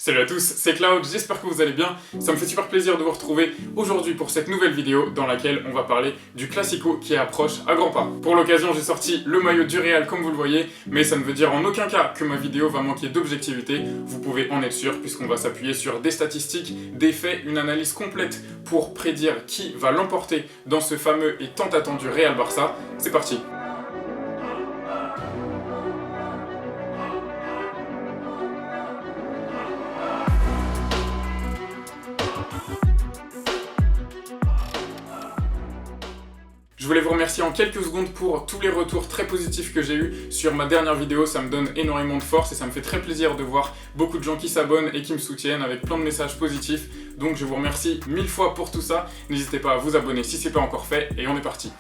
Salut à tous, c'est Cloud, j'espère que vous allez bien. Ça me fait super plaisir de vous retrouver aujourd'hui pour cette nouvelle vidéo dans laquelle on va parler du Classico qui approche à grands pas. Pour l'occasion, j'ai sorti le maillot du Real comme vous le voyez, mais ça ne veut dire en aucun cas que ma vidéo va manquer d'objectivité. Vous pouvez en être sûr puisqu'on va s'appuyer sur des statistiques, des faits, une analyse complète pour prédire qui va l'emporter dans ce fameux et tant attendu Real Barça. C'est parti. Je voulais vous remercier en quelques secondes pour tous les retours très positifs que j'ai eus sur ma dernière vidéo, ça me donne énormément de force et ça me fait très plaisir de voir beaucoup de gens qui s'abonnent et qui me soutiennent avec plein de messages positifs. Donc je vous remercie 1000 fois pour tout ça, n'hésitez pas à vous abonner si ce n'est pas encore fait et on est parti.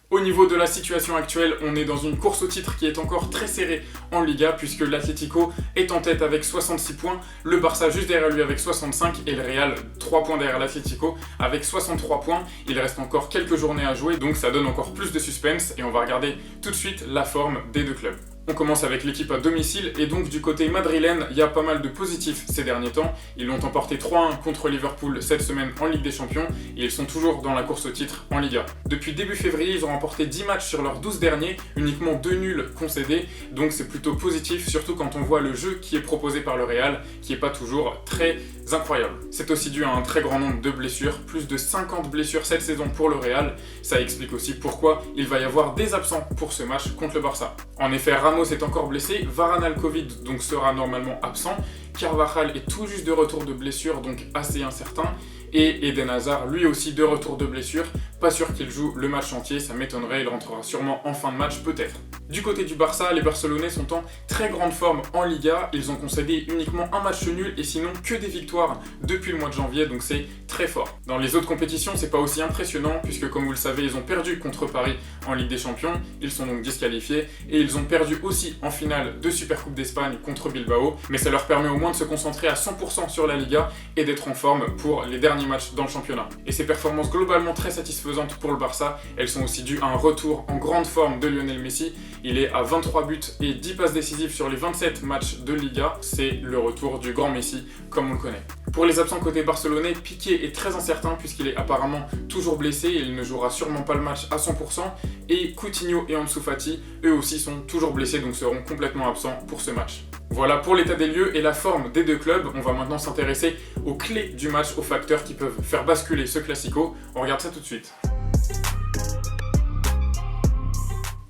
Au niveau de la situation actuelle, on est dans une course au titre qui est encore très serrée en Liga puisque l'Atlético est en tête avec 66 points, le Barça juste derrière lui avec 65 et le Real 3 points derrière l'Atlético avec 63 points. Il reste encore quelques journées à jouer donc ça donne encore plus de suspense et on va regarder tout de suite la forme des deux clubs. On commence avec l'équipe à domicile et donc du côté madrilène, il y a pas mal de positifs ces derniers temps. Ils l'ont emporté 3-1 contre Liverpool cette semaine en Ligue des Champions et ils sont toujours dans la course au titre en Liga. Depuis début février, ils ont remporté 10 matchs sur leurs 12 derniers, uniquement 2 nuls concédés, donc c'est plutôt positif, surtout quand on voit le jeu qui est proposé par le Real, qui n'est pas toujours très incroyable. C'est aussi dû à un très grand nombre de blessures, plus de 50 blessures cette saison pour le Real. Ça explique aussi pourquoi il va y avoir des absents pour ce match contre le Barça. En effet, Ramos est encore blessé, Varane a le Covid donc sera normalement absent, Carvajal est tout juste de retour de blessure donc assez incertain, et Eden Hazard lui aussi de retour de blessure, pas sûr qu'il joue le match entier, ça m'étonnerait, il rentrera sûrement en fin de match peut-être. Du côté du Barça, les Barcelonais sont en très grande forme en Liga, ils ont concédé uniquement un match nul et sinon que des victoires depuis le mois de janvier, donc c'est très fort. Dans les autres compétitions, c'est pas aussi impressionnant puisque comme vous le savez, ils ont perdu contre Paris en Ligue des Champions, ils sont donc disqualifiés et ils ont perdu aussi en finale de Supercoupe d'Espagne contre Bilbao, mais ça leur permet au moins de se concentrer à 100% sur la Liga et d'être en forme pour les derniers matchs dans le championnat. Et ces performances globalement très satisfaisantes pour le Barça, elles sont aussi dues à un retour en grande forme de Lionel Messi. Il est à 23 buts et 10 passes décisives sur les 27 matchs de Liga. C'est le retour du grand Messi, comme on le connaît. Pour les absents côté barcelonais, Piqué est très incertain puisqu'il est apparemment toujours blessé et il ne jouera sûrement pas le match à 100%. Et Coutinho et Ansu Fati, eux aussi sont toujours blessés donc seront complètement absents pour ce match. Voilà pour l'état des lieux et la forme des deux clubs. On va maintenant s'intéresser aux clés du match, aux facteurs qui peuvent faire basculer ce Classico. On regarde ça tout de suite.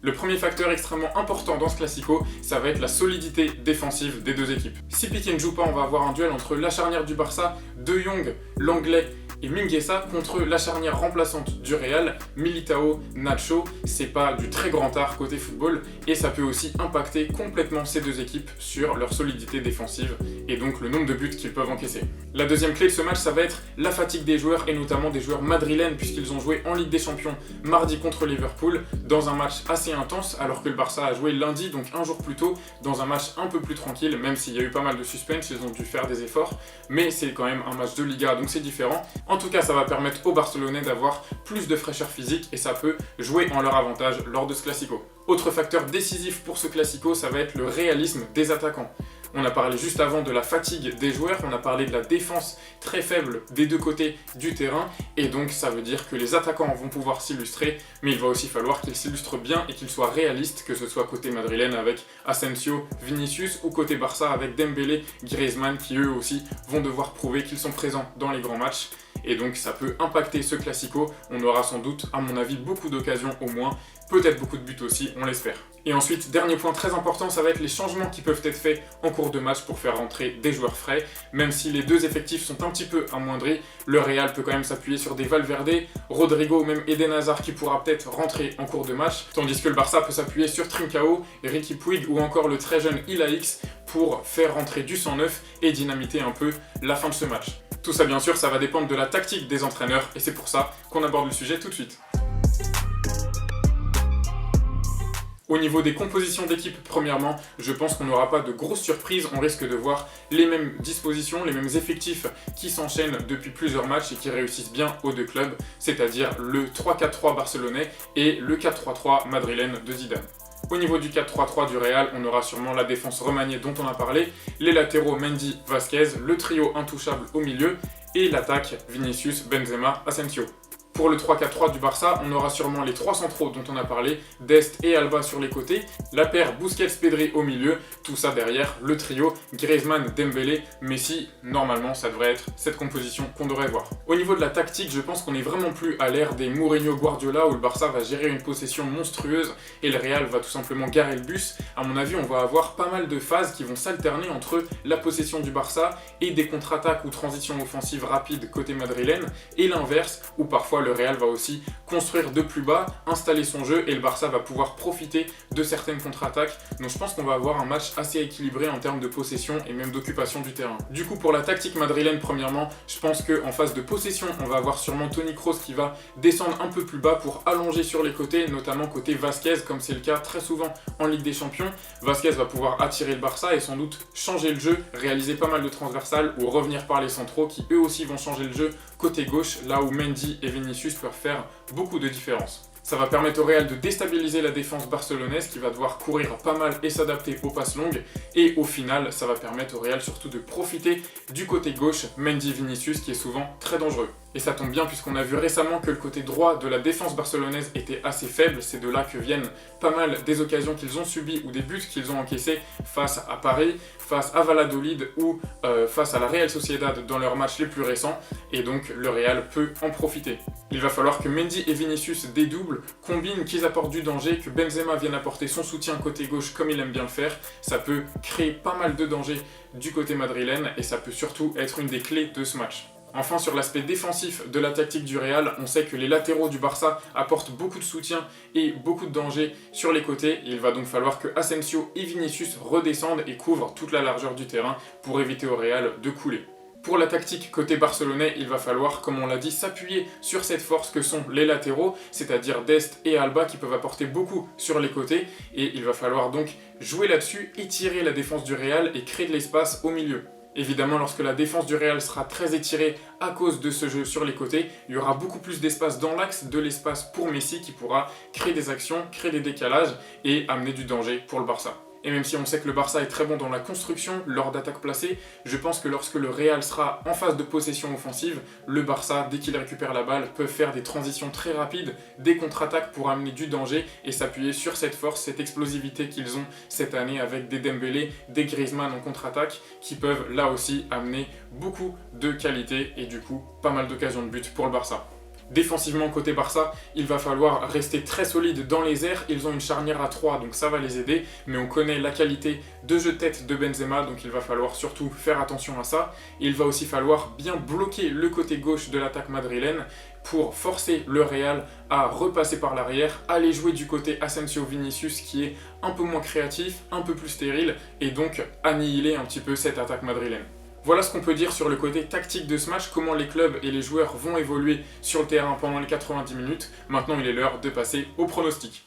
Le premier facteur extrêmement important dans ce Classico, ça va être la solidité défensive des deux équipes. Si Piqué ne joue pas, on va avoir un duel entre la charnière du Barça, De Jong, l'anglais et Mingueza contre la charnière remplaçante du Real, Militao, Nacho. C'est pas du très grand art côté football et ça peut aussi impacter complètement ces deux équipes sur leur solidité défensive et donc le nombre de buts qu'ils peuvent encaisser. La deuxième clé de ce match, ça va être la fatigue des joueurs et notamment des joueurs madrilènes puisqu'ils ont joué en Ligue des Champions mardi contre Liverpool dans un match assez intense alors que le Barça a joué lundi, donc un jour plus tôt, dans un match un peu plus tranquille, même s'il y a eu pas mal de suspense, ils ont dû faire des efforts, mais c'est quand même un match de Liga donc c'est différent. En tout cas, ça va permettre aux Barcelonais d'avoir plus de fraîcheur physique et ça peut jouer en leur avantage lors de ce Classico. Autre facteur décisif pour ce Classico, ça va être le réalisme des attaquants. On a parlé juste avant de la fatigue des joueurs, on a parlé de la défense très faible des deux côtés du terrain et donc ça veut dire que les attaquants vont pouvoir s'illustrer, mais il va aussi falloir qu'ils s'illustrent bien et qu'ils soient réalistes, que ce soit côté madrilène avec Asensio, Vinicius ou côté Barça avec Dembélé, Griezmann qui eux aussi vont devoir prouver qu'ils sont présents dans les grands matchs. Et donc ça peut impacter ce Classico, on aura sans doute, à mon avis, beaucoup d'occasions au moins, peut-être beaucoup de buts aussi, on l'espère. Et ensuite, dernier point très important, ça va être les changements qui peuvent être faits en cours de match pour faire rentrer des joueurs frais. Même si les deux effectifs sont un petit peu amoindris, le Real peut quand même s'appuyer sur des Valverde, Rodrigo ou même Eden Hazard qui pourra peut-être rentrer en cours de match, tandis que le Barça peut s'appuyer sur Trincao, Riqui Puig ou encore le très jeune Ilaix pour faire rentrer du sang neuf et dynamiter un peu la fin de ce match. Tout ça bien sûr, ça va dépendre de la tactique des entraîneurs et c'est pour ça qu'on aborde le sujet tout de suite. Au niveau des compositions d'équipe, premièrement, je pense qu'on n'aura pas de grosses surprises, on risque de voir les mêmes dispositions, les mêmes effectifs qui s'enchaînent depuis plusieurs matchs et qui réussissent bien aux deux clubs, c'est-à-dire le 3-4-3 barcelonais et le 4-3-3 madrilène de Zidane. Au niveau du 4-3-3 du Real, on aura sûrement la défense remaniée dont on a parlé, les latéraux Mendy, Vasquez, le trio intouchable au milieu et l'attaque Vinicius, Benzema, Asensio. Pour le 3-4-3 du Barça, on aura sûrement les trois centraux dont on a parlé, Dest et Alba sur les côtés, la paire Busquets-Pedri au milieu, tout ça derrière le trio Griezmann, Dembélé, Messi. Normalement, ça devrait être cette composition qu'on devrait voir. Au niveau de la tactique, je pense qu'on n'est vraiment plus à l'ère des Mourinho-Guardiola où le Barça va gérer une possession monstrueuse et le Real va tout simplement garer le bus. À mon avis, on va avoir pas mal de phases qui vont s'alterner entre la possession du Barça et des contre-attaques ou transitions offensives rapides côté madrilène et l'inverse où parfois le Real va aussi construire de plus bas, installer son jeu et le Barça va pouvoir profiter de certaines contre-attaques. Donc je pense qu'on va avoir un match assez équilibré en termes de possession et même d'occupation du terrain. Du coup pour la tactique madrilène premièrement, je pense qu'en phase de possession, on va avoir sûrement Toni Kroos qui va descendre un peu plus bas pour allonger sur les côtés, notamment côté Vasquez comme c'est le cas très souvent en Ligue des Champions. Vasquez va pouvoir attirer le Barça et sans doute changer le jeu, réaliser pas mal de transversales ou revenir par les centraux qui eux aussi vont changer le jeu côté gauche, là où Mendy et Vinicius peuvent faire beaucoup de différence. Ça va permettre au Real de déstabiliser la défense barcelonaise qui va devoir courir pas mal et s'adapter aux passes longues. Et au final, ça va permettre au Real surtout de profiter du côté gauche, Mendy-Vinicius qui est souvent très dangereux. Et ça tombe bien puisqu'on a vu récemment que le côté droit de la défense barcelonaise était assez faible. C'est de là que viennent pas mal des occasions qu'ils ont subies ou des buts qu'ils ont encaissés face à Paris, face à Valladolid ou face à la Real Sociedad dans leurs matchs les plus récents. Et donc le Real peut en profiter. Il va falloir que Mendy et Vinicius dédoublent, combinent, qu'ils apportent du danger, que Benzema vienne apporter son soutien côté gauche comme il aime bien le faire. Ça peut créer pas mal de danger du côté madrilène et ça peut surtout être une des clés de ce match. Enfin, sur l'aspect défensif de la tactique du Real, on sait que les latéraux du Barça apportent beaucoup de soutien et beaucoup de danger sur les côtés. Il va donc falloir que Asensio et Vinicius redescendent et couvrent toute la largeur du terrain pour éviter au Real de couler. Pour la tactique côté barcelonais, il va falloir, comme on l'a dit, s'appuyer sur cette force que sont les latéraux, c'est-à-dire Dest et Alba qui peuvent apporter beaucoup sur les côtés. Et il va falloir donc jouer là-dessus, étirer la défense du Real et créer de l'espace au milieu. Évidemment, lorsque la défense du Real sera très étirée à cause de ce jeu sur les côtés, il y aura beaucoup plus d'espace dans l'axe, de l'espace pour Messi qui pourra créer des actions, créer des décalages et amener du danger pour le Barça. Et même si on sait que le Barça est très bon dans la construction lors d'attaques placées, je pense que lorsque le Real sera en phase de possession offensive, le Barça, dès qu'il récupère la balle, peut faire des transitions très rapides, des contre-attaques pour amener du danger et s'appuyer sur cette force, cette explosivité qu'ils ont cette année avec des Dembélé, des Griezmann en contre-attaque qui peuvent là aussi amener beaucoup de qualité et du coup pas mal d'occasions de but pour le Barça. Défensivement côté Barça, il va falloir rester très solide dans les airs, ils ont une charnière à 3 donc ça va les aider, mais on connaît la qualité de jeu de tête de Benzema donc il va falloir surtout faire attention à ça. Il va aussi falloir bien bloquer le côté gauche de l'attaque madrilène pour forcer le Real à repasser par l'arrière, aller jouer du côté Asensio-Vinicius qui est un peu moins créatif, un peu plus stérile et donc annihiler un petit peu cette attaque madrilène. Voilà ce qu'on peut dire sur le côté tactique de ce match, comment les clubs et les joueurs vont évoluer sur le terrain pendant les 90 minutes. Maintenant, il est l'heure de passer au pronostic.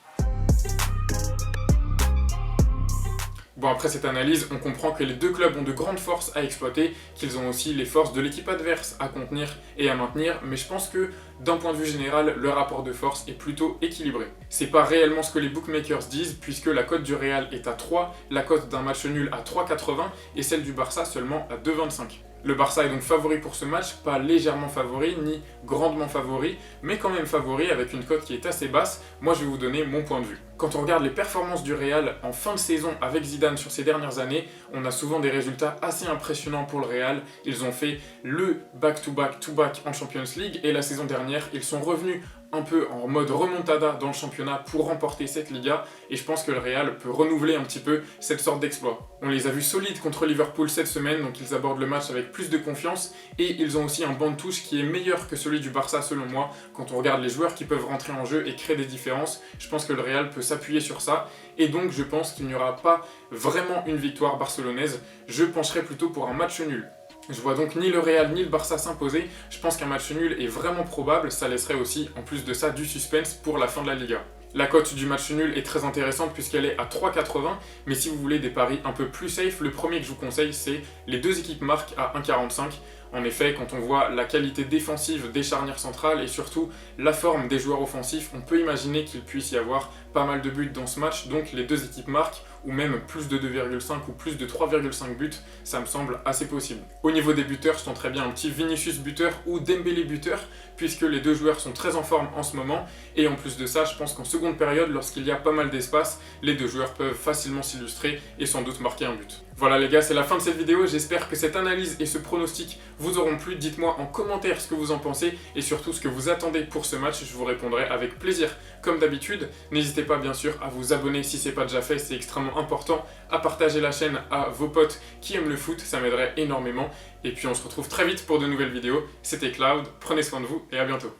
Bon, après cette analyse, on comprend que les deux clubs ont de grandes forces à exploiter, qu'ils ont aussi les forces de l'équipe adverse à contenir et à maintenir, mais je pense que d'un point de vue général, le rapport de force est plutôt équilibré. C'est pas réellement ce que les bookmakers disent, puisque la cote du Real est à 3, la cote d'un match nul à 3,80 et celle du Barça seulement à 2,25. Le Barça est donc favori pour ce match, pas légèrement favori, ni grandement favori, mais quand même favori avec une cote qui est assez basse. Moi je vais vous donner mon point de vue. Quand on regarde les performances du Real en fin de saison avec Zidane sur ces dernières années, on a souvent des résultats assez impressionnants pour le Real. Ils ont fait le back-to-back en Champions League et la saison dernière, ils sont revenus un peu en mode remontada dans le championnat pour remporter cette Liga et je pense que le Real peut renouveler un petit peu cette sorte d'exploit. On les a vus solides contre Liverpool cette semaine, donc ils abordent le match avec plus de confiance et ils ont aussi un banc de touche qui est meilleur que celui du Barça selon moi. Quand on regarde les joueurs qui peuvent rentrer en jeu et créer des différences, je pense que le Real peut s'appuyer sur ça et donc je pense qu'il n'y aura pas vraiment une victoire barcelonaise. Je pencherai plutôt pour un match nul. Je vois donc ni le Real ni le Barça s'imposer, je pense qu'un match nul est vraiment probable, ça laisserait aussi en plus de ça du suspense pour la fin de la Liga. La cote du match nul est très intéressante puisqu'elle est à 3,80, mais si vous voulez des paris un peu plus safe, le premier que je vous conseille c'est les deux équipes marquent à 1,45. En effet, quand on voit la qualité défensive des charnières centrales et surtout la forme des joueurs offensifs, on peut imaginer qu'il puisse y avoir pas mal de buts dans ce match, donc les deux équipes marquent, ou même plus de 2,5 ou plus de 3,5 buts, ça me semble assez possible. Au niveau des buteurs, je tenterais bien un petit Vinicius buteur ou Dembélé buteur, puisque les deux joueurs sont très en forme en ce moment, et en plus de ça, je pense qu'en seconde période, lorsqu'il y a pas mal d'espace, les deux joueurs peuvent facilement s'illustrer et sans doute marquer un but. Voilà les gars, c'est la fin de cette vidéo, j'espère que cette analyse et ce pronostic vous auront plu. Dites-moi en commentaire ce que vous en pensez et surtout ce que vous attendez pour ce match, je vous répondrai avec plaisir comme d'habitude. N'hésitez pas bien sûr à vous abonner si ce n'est pas déjà fait, c'est extrêmement important, à partager la chaîne à vos potes qui aiment le foot, ça m'aiderait énormément. Et puis on se retrouve très vite pour de nouvelles vidéos. C'était Cloud, prenez soin de vous et à bientôt.